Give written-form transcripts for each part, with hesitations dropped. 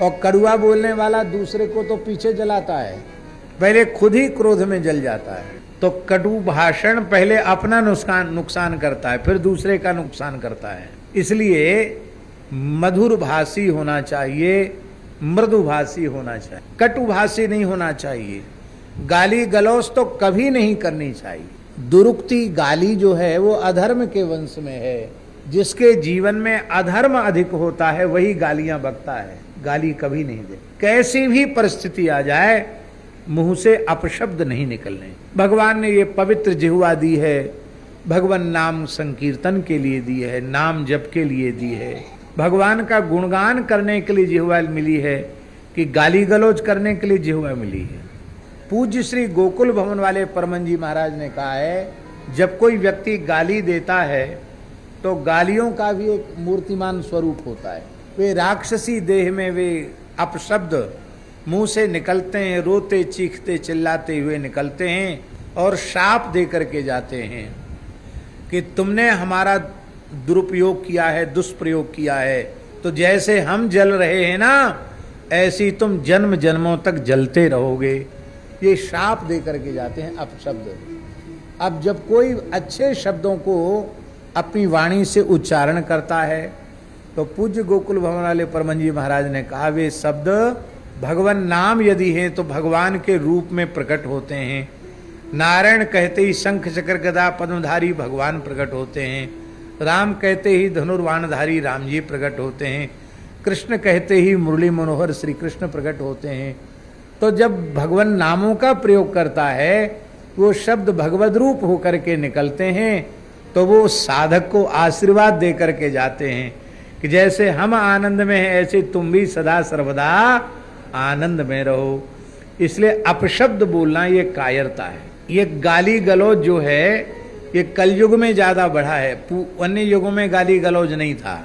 और कड़ुआ बोलने वाला दूसरे को तो पीछे जलाता है, पहले खुद ही क्रोध में जल जाता है। तो कटु भाषण पहले अपना नुकसान करता है, फिर दूसरे का नुकसान करता है। इसलिए मधुर भाषी होना चाहिए, मृदुभाषी होना चाहिए, कटुभाषी नहीं होना चाहिए। गाली गलौज तो कभी नहीं करनी चाहिए। दुरुक्ति गाली जो है वो अधर्म के वंश में है। जिसके जीवन में अधर्म अधिक होता है वही गालियां बकता है, गाली कभी नहीं दे। कैसी भी परिस्थिति आ जाए मुंह से अपशब्द नहीं निकलने। भगवान ने ये पवित्र जिह्वा दी है, भगवान नाम संकीर्तन के लिए दी है, नाम जप के लिए दी है, भगवान का गुणगान करने के लिए जिह्वा मिली है कि गाली गलौज करने के लिए जिह्वा मिली है। पूज्य श्री गोकुल भवन वाले परमन जी महाराज ने कहा है, जब कोई व्यक्ति गाली देता है तो गालियों का भी एक मूर्तिमान स्वरूप होता है। वे राक्षसी देह में वे अपशब्द मुंह से निकलते हैं, रोते चीखते चिल्लाते हुए निकलते हैं और शाप दे करके जाते हैं कि तुमने हमारा दुरुपयोग किया है, दुष्प्रयोग किया है, तो जैसे हम जल रहे हैं ना ऐसी तुम जन्म जन्मों तक जलते रहोगे। ये शाप दे करके जाते हैं अपशब्द। अब जब कोई अच्छे शब्दों को अपनी वाणी से उच्चारण करता है तो पूज्य गोकुल भवन वाले परमन जी महाराज ने कहा, वे शब्द भगवान नाम यदि है तो भगवान के रूप में प्रकट होते हैं। नारायण कहते ही शंख चक्र गदा पद्मधारी भगवान प्रकट होते हैं, राम कहते ही धनुर्वाणधारी राम जी प्रकट होते हैं, कृष्ण कहते ही मुरली मनोहर श्री कृष्ण प्रकट होते हैं। तो जब भगवान नामों का प्रयोग करता है वो शब्द भगवद रूप होकर के निकलते हैं, तो वो साधक को आशीर्वाद दे करके जाते हैं कि जैसे हम आनंद में हैं ऐसे तुम भी सदा सर्वदा आनंद में रहो। इसलिए अपशब्द बोलना ये कायरता है। ये गाली गलौज जो है ये कलयुग में ज्यादा बढ़ा है, अन्य युगों में गाली गलौज नहीं था।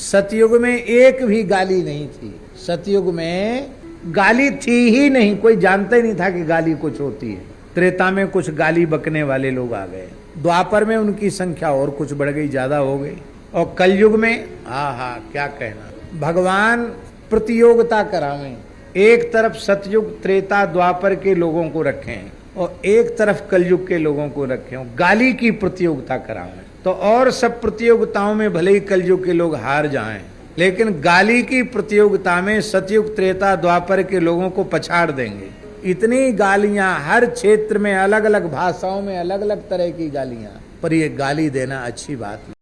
सतयुग में एक भी गाली नहीं थी। सतयुग में गाली थी ही नहीं, कोई जानता ही नहीं था कि गाली कुछ होती है। त्रेता में कुछ गाली बकने वाले लोग आ गए, द्वापर में उनकी संख्या और कुछ बढ़ गई, ज्यादा हो गई, और कलयुग में हाँ क्या कहना। भगवान प्रतियोगिता करावें, एक तरफ सतयुग त्रेता द्वापर के लोगों को रखें और एक तरफ कलयुग के लोगों को रखें, गाली की प्रतियोगिता करावें। तो और सब प्रतियोगिताओं में भले ही कलयुग के लोग हार जाएं, लेकिन गाली की प्रतियोगिता में सतयुग त्रेता द्वापर के लोगों को पछाड़ देंगे। इतनी गालियां हर क्षेत्र में अलग अलग भाषाओं में अलग अलग तरह की गालियां, पर ये गाली देना अच्छी बात नहीं।